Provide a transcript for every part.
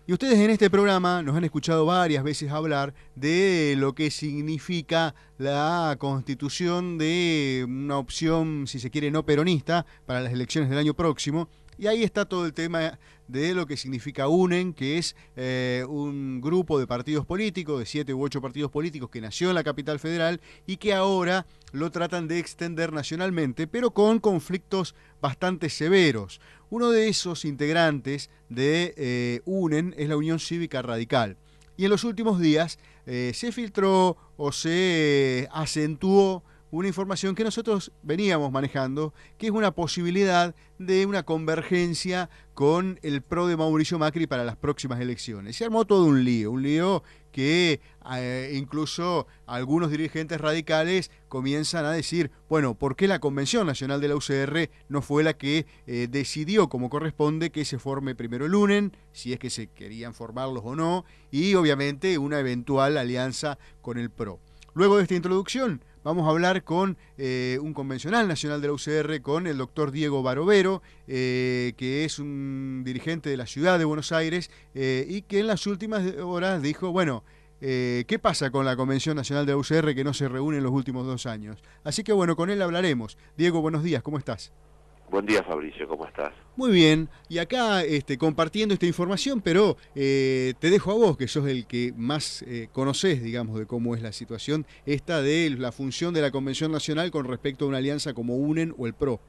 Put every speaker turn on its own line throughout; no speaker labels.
Y ustedes en este programa nos han escuchado varias veces hablar de lo que significa la constitución de una opción, si se quiere, no peronista para las elecciones del año próximo. Y ahí está todo el tema de lo que significa UNEN, que es un grupo de partidos políticos, de 7 u 8 partidos políticos que nació en la capital federal y que ahora lo tratan de extender nacionalmente, pero con conflictos bastante severos. Uno de esos integrantes de UNEN es la Unión Cívica Radical. Y en los últimos días se filtró o se acentuó una información que nosotros veníamos manejando, que es una posibilidad de una convergencia con el PRO de Mauricio Macri para las próximas elecciones. Se armó todo un lío que incluso algunos dirigentes radicales comienzan a decir, bueno, ¿por qué la Convención Nacional de la UCR no fue la que decidió como corresponde que se forme primero el UNEN, si es que se querían formarlos o no, y obviamente una eventual alianza con el PRO? Luego de esta introducción, vamos a hablar con un convencional nacional de la UCR, con el doctor Diego Barovero, que es un dirigente de la ciudad de Buenos Aires y que en las últimas horas dijo, bueno, ¿qué pasa con la Convención Nacional de la UCR que no se reúne en los últimos 2 años? Así que bueno, con él hablaremos. Diego, buenos días, ¿cómo estás?
Buen día, Fabricio, ¿cómo estás?
Muy bien, y acá compartiendo esta información, pero te dejo a vos, que sos el que más conocés, digamos, de cómo es la situación esta de la función de la Convención Nacional con respecto a una alianza como UNEN o el PRO.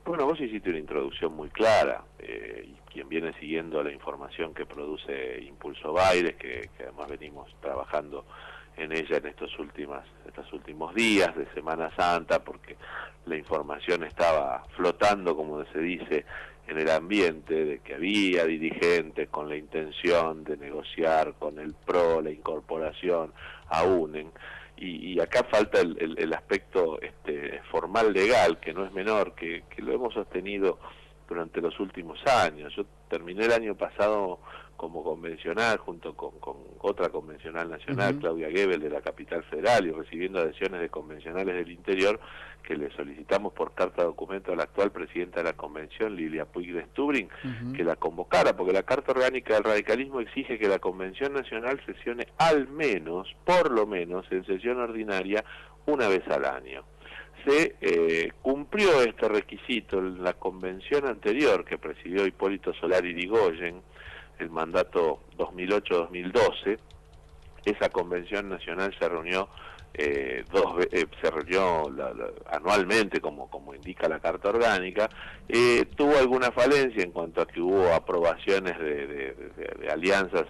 Bueno, vos hiciste una introducción muy clara, y quien viene siguiendo la información que produce Impulso Baires, que además venimos trabajando en ella en estos últimos días de Semana Santa, porque la información estaba flotando, como se dice, en el ambiente de que había dirigentes con la intención de negociar con el PRO la incorporación a UNEN. Y acá falta el aspecto formal legal, que no es menor, que lo hemos sostenido durante los últimos años. Yo terminé el año pasado como convencional, junto con otra convencional nacional, Claudia Gebel, de la capital federal, y recibiendo adhesiones de convencionales del interior, que le solicitamos por carta documento a la actual presidenta de la convención, Lilia Puig de Stubring, que la convocara, porque la Carta Orgánica del Radicalismo exige que la Convención Nacional sesione al menos, por lo menos, en sesión ordinaria, una vez al año. Se cumplió este requisito en la convención anterior que presidió Hipólito Solari Irigoyen, el mandato 2008-2012. Esa convención nacional se reunió anualmente, como indica la Carta Orgánica. Tuvo alguna falencia en cuanto a que hubo aprobaciones de alianzas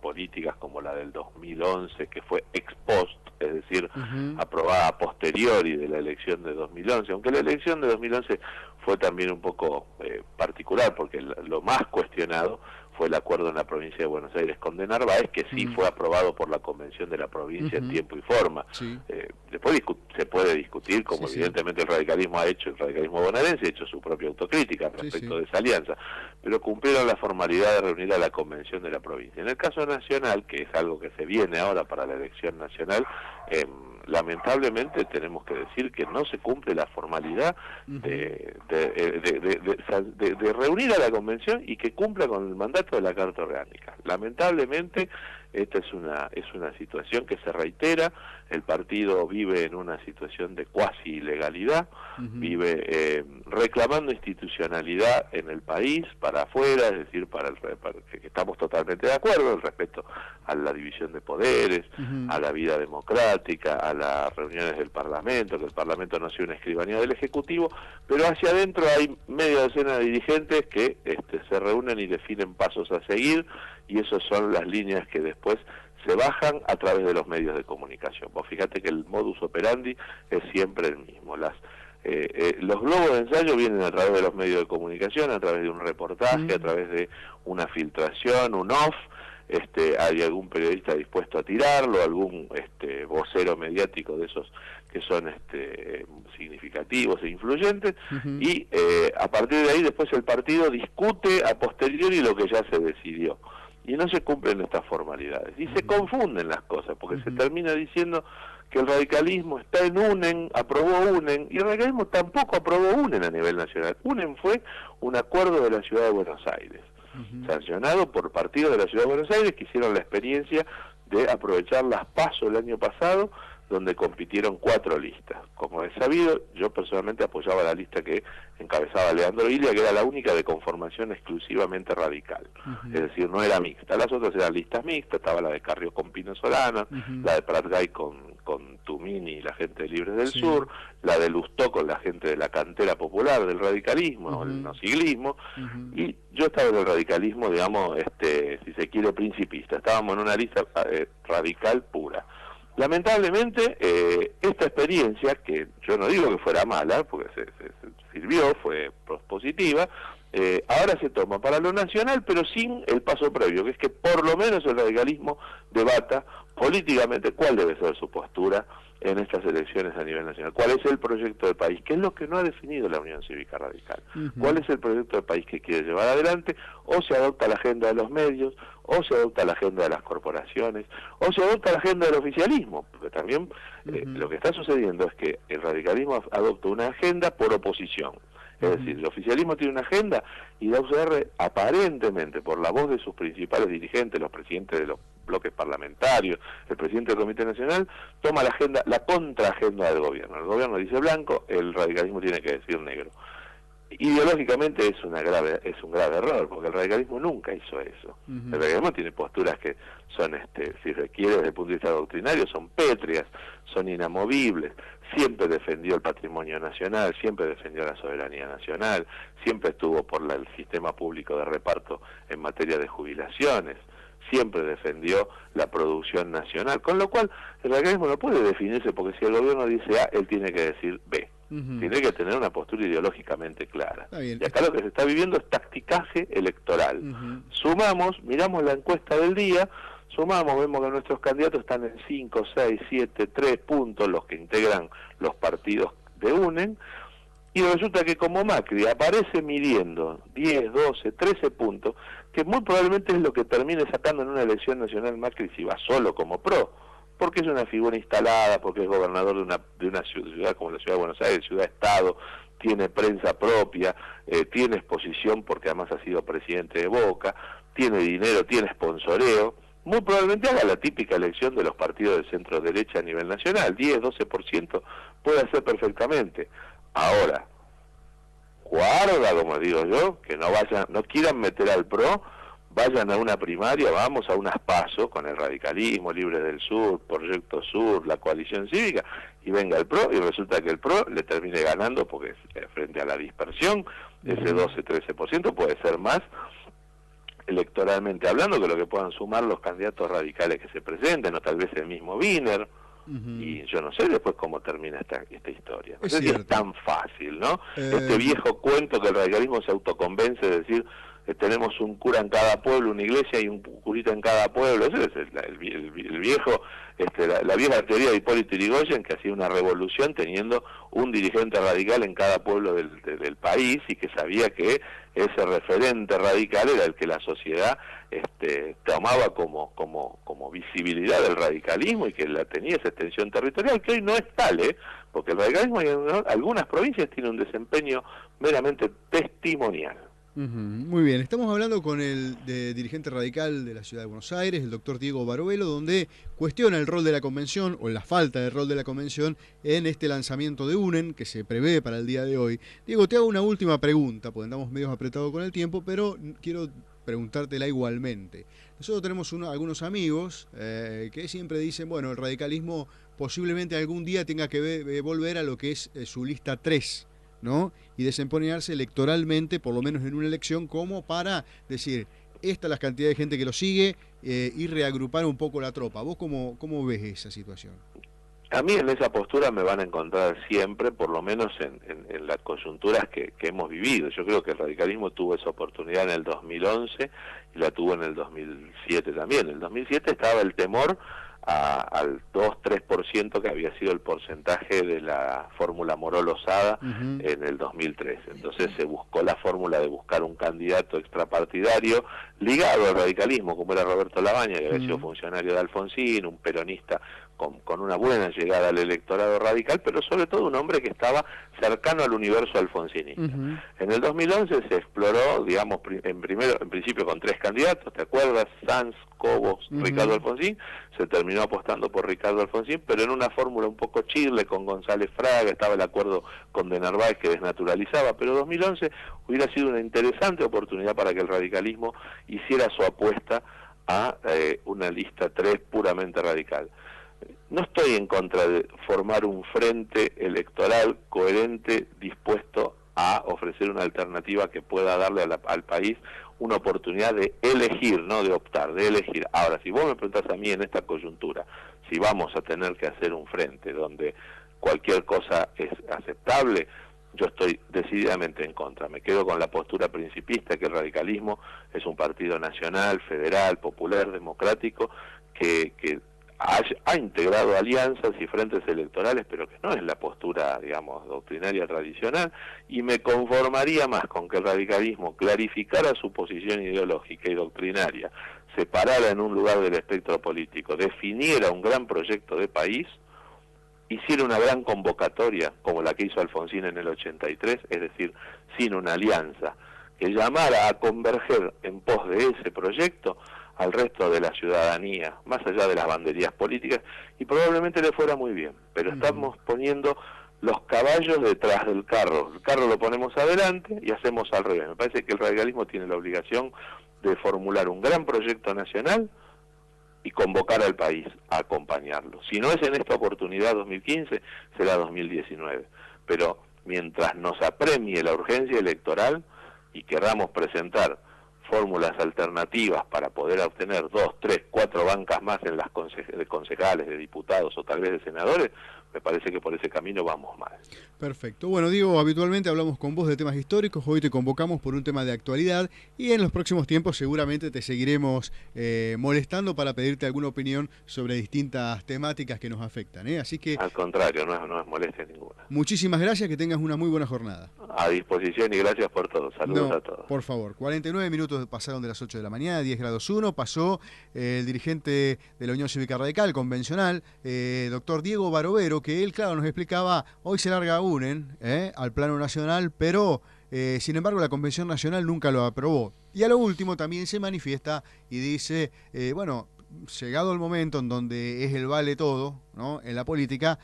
políticas como la del 2011, que fue ex post, es decir, aprobada a posteriori de la elección de 2011, aunque la elección de 2011 fue también un poco particular, porque lo más cuestionado fue el acuerdo en la provincia de Buenos Aires con De Narváez, que sí fue aprobado por la Convención de la provincia en tiempo y forma.
Sí.
Después se puede discutir, como evidentemente el radicalismo ha hecho, el radicalismo bonaerense ha hecho su propia autocrítica respecto de esa alianza, pero cumplieron la formalidad de reunir a la Convención de la provincia. En el caso nacional, que es algo que se viene ahora para la elección nacional, lamentablemente tenemos que decir que no se cumple la formalidad de reunir a la convención y que cumpla con el mandato de la Carta Orgánica. Lamentablemente esta es una situación que se reitera. El partido vive en una situación de cuasi ilegalidad, vive reclamando institucionalidad en el país para afuera, es decir, para que estamos totalmente de acuerdo, el respeto a la división de poderes, a la vida democrática, a las reuniones del Parlamento, que el Parlamento no sea una escribanía del Ejecutivo, pero hacia adentro hay media docena de dirigentes que se reúnen y definen pasos a seguir, y esas son las líneas que después se bajan a través de los medios de comunicación. Vos fíjate que el modus operandi es siempre el mismo. Los globos de ensayo vienen a través de los medios de comunicación, a través de un reportaje, a través de una filtración, un off. Hay algún periodista dispuesto a tirarlo, algún vocero mediático de esos que son significativos e influyentes, y a partir de ahí después el partido discute a posteriori lo que ya se decidió. Y no se cumplen estas formalidades. Y se confunden las cosas, porque se termina diciendo que el radicalismo está en UNEN, aprobó UNEN, y el radicalismo tampoco aprobó UNEN a nivel nacional. UNEN fue un acuerdo de la ciudad de Buenos Aires. sancionado por partidos de la Ciudad de Buenos Aires que hicieron la experiencia de aprovechar las PASO el año pasado, donde compitieron 4 listas. Como es sabido, yo personalmente apoyaba la lista que encabezaba Leandro Ilia, que era la única de conformación exclusivamente radical. Es decir, no era mixta. Las otras eran listas mixtas, estaba la de Carrió con Pino Solana, la de Pratgay con Tumini y la gente de Libres del Sur, la de Lustó con la gente de la cantera popular del radicalismo, el no siglismo, y yo estaba en el radicalismo, digamos, si se quiere, principista. Estábamos en una lista radical pura. Lamentablemente, esta experiencia, que yo no digo que fuera mala, porque se sirvió, fue positiva, ahora se toma para lo nacional, pero sin el paso previo, que es que por lo menos el radicalismo debata políticamente cuál debe ser su postura en estas elecciones a nivel nacional. ¿Cuál es el proyecto de país? ¿Qué es lo que no ha definido la Unión Cívica Radical? ¿Cuál es el proyecto de país que quiere llevar adelante? O se adopta la agenda de los medios, o se adopta la agenda de las corporaciones, o se adopta la agenda del oficialismo, porque también lo que está sucediendo es que el radicalismo adopta una agenda por oposición. Es decir, el oficialismo tiene una agenda y la UCR, aparentemente, por la voz de sus principales dirigentes, los presidentes de los bloques parlamentarios, el presidente del Comité Nacional, toma la agenda, la contraagenda del gobierno. El gobierno dice blanco, el radicalismo tiene que decir negro. Ideológicamente es un grave error, porque el radicalismo nunca hizo eso. El radicalismo tiene posturas que son, si requiere desde el punto de vista doctrinario, son pétreas, son inamovibles. Siempre defendió el patrimonio nacional, siempre defendió la soberanía nacional, siempre estuvo por el sistema público de reparto en materia de jubilaciones, siempre defendió la producción nacional, con lo cual el radicalismo no puede definirse, porque si el gobierno dice A, él tiene que decir B. Tiene que tener una postura ideológicamente clara. Y acá lo que se está viviendo es tacticaje electoral. Sumamos, miramos la encuesta del día, sumamos, vemos que nuestros candidatos están en 5, 6, 7, 3 puntos, los que integran los partidos de UNEN, y resulta que como Macri aparece midiendo 10, 12, 13 puntos, que muy probablemente es lo que termine sacando en una elección nacional Macri si va solo como PRO, porque es una figura instalada, porque es gobernador de una ciudad como la Ciudad de Buenos Aires, ciudad-estado, tiene prensa propia, tiene exposición porque además ha sido presidente de Boca, tiene dinero, tiene sponsoreo. Muy probablemente haga la típica elección de los partidos de centro derecha a nivel nacional, 10, 12% puede hacer perfectamente. Ahora, guarda, como digo yo, que no quieran meter al PRO, vayan a una primaria, vamos a unas PASO con el radicalismo, Libres del Sur, Proyecto Sur, la coalición cívica, y venga el PRO, y resulta que el PRO le termine ganando, porque frente a la dispersión, ese 12-13% puede ser más, electoralmente hablando, que lo que puedan sumar los candidatos radicales que se presenten, o tal vez el mismo Wiener, y yo no sé después cómo termina esta historia. No sé si es tan fácil, ¿no? Este viejo cuento que el radicalismo se autoconvence de decir tenemos un cura en cada pueblo, una iglesia y un curita en cada pueblo. Ese es el viejo, la vieja teoría de Hipólito Yrigoyen, que hacía una revolución teniendo un dirigente radical en cada pueblo del país, y que sabía que ese referente radical era el que la sociedad tomaba como visibilidad del radicalismo, y que tenía esa extensión territorial, que hoy no es tal, porque el radicalismo en algunas provincias tiene un desempeño meramente testimonial.
Muy bien, estamos hablando con el dirigente radical de la Ciudad de Buenos Aires, el doctor Diego Barovelo, donde cuestiona el rol de la convención, o la falta de rol de la convención, en este lanzamiento de UNEN, que se prevé para el día de hoy. Diego, te hago una última pregunta, porque andamos medio apretados con el tiempo, pero quiero preguntártela igualmente. Nosotros tenemos algunos amigos que siempre dicen, bueno, el radicalismo posiblemente algún día tenga que volver a lo que es su lista 3, ¿no? Y desempeñarse electoralmente, por lo menos en una elección, como para decir, esta es la cantidad de gente que lo sigue, y reagrupar un poco la tropa. ¿Vos cómo ves esa situación?
A mí en esa postura me van a encontrar siempre, por lo menos en las coyunturas que hemos vivido. Yo creo que el radicalismo tuvo esa oportunidad en el 2011 y la tuvo en el 2007 también. En el 2007 estaba el temor al 2-3% que había sido el porcentaje de la fórmula Moró-Losada en el 2003. Entonces se buscó la fórmula de buscar un candidato extrapartidario ligado al radicalismo, como era Roberto Labaña, que había sido funcionario de Alfonsín, un peronista con una buena llegada al electorado radical, pero sobre todo un hombre que estaba cercano al universo alfonsinista. En el 2011 se exploró, digamos, en principio con 3 candidatos, ¿te acuerdas? Sanz, Cobos, Ricardo Alfonsín. Se terminó apostando por Ricardo Alfonsín, pero en una fórmula un poco chirle con González Fraga, estaba el acuerdo con de Narváez que desnaturalizaba, pero 2011 hubiera sido una interesante oportunidad para que el radicalismo hiciera su apuesta a una lista 3 puramente radical. No estoy en contra de formar un frente electoral coherente, dispuesto a ofrecer una alternativa que pueda darle al país una oportunidad de elegir, no de optar, de elegir. Ahora, si vos me preguntás a mí en esta coyuntura, si vamos a tener que hacer un frente donde cualquier cosa es aceptable, yo estoy decididamente en contra. Me quedo con la postura principista, que el radicalismo es un partido nacional, federal, popular, democrático, que ha integrado alianzas y frentes electorales, pero que no es la postura, digamos, doctrinaria tradicional, y me conformaría más con que el radicalismo clarificara su posición ideológica y doctrinaria, se parara en un lugar del espectro político, definiera un gran proyecto de país, hiciera una gran convocatoria, como la que hizo Alfonsín en el 83, es decir, sin una alianza, que llamara a converger en pos de ese proyecto al resto de la ciudadanía, más allá de las banderías políticas, y probablemente le fuera muy bien. Pero estamos poniendo los caballos detrás del carro. El carro lo ponemos adelante y hacemos al revés. Me parece que el radicalismo tiene la obligación de formular un gran proyecto nacional y convocar al país a acompañarlo. Si no es en esta oportunidad 2015, será 2019. Pero mientras nos apremie la urgencia electoral y querramos presentar fórmulas alternativas para poder obtener 2, 3, 4 bancas más en las de concejales, de diputados o tal vez de senadores, me parece que por ese camino vamos mal.
Perfecto. Bueno, Diego, habitualmente hablamos con vos de temas históricos, hoy te convocamos por un tema de actualidad y en los próximos tiempos seguramente te seguiremos molestando para pedirte alguna opinión sobre distintas temáticas que nos afectan, ¿eh? Así que...
Al contrario, no es molestia ninguna.
Muchísimas gracias, que tengas una muy buena jornada.
A disposición y gracias por todo. Saludos a todos.
Por favor, 49 minutos pasaron de las 8 de la mañana, 10 grados 1, pasó el dirigente de la Unión Cívica Radical, convencional, doctor Diego Barovero, que él, claro, nos explicaba, hoy se larga UNEN al plano nacional, pero sin embargo la Convención Nacional nunca lo aprobó. Y a lo último también se manifiesta y dice, bueno, llegado el momento en donde es el vale todo, ¿no?, en la política,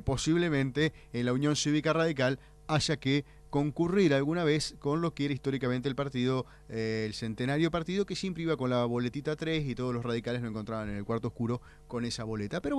posiblemente en la Unión Cívica Radical haya que concurrir alguna vez con lo que era históricamente el partido, el centenario partido, que siempre iba con la boletita 3 y todos los radicales lo encontraban en el cuarto oscuro con esa boleta. Pero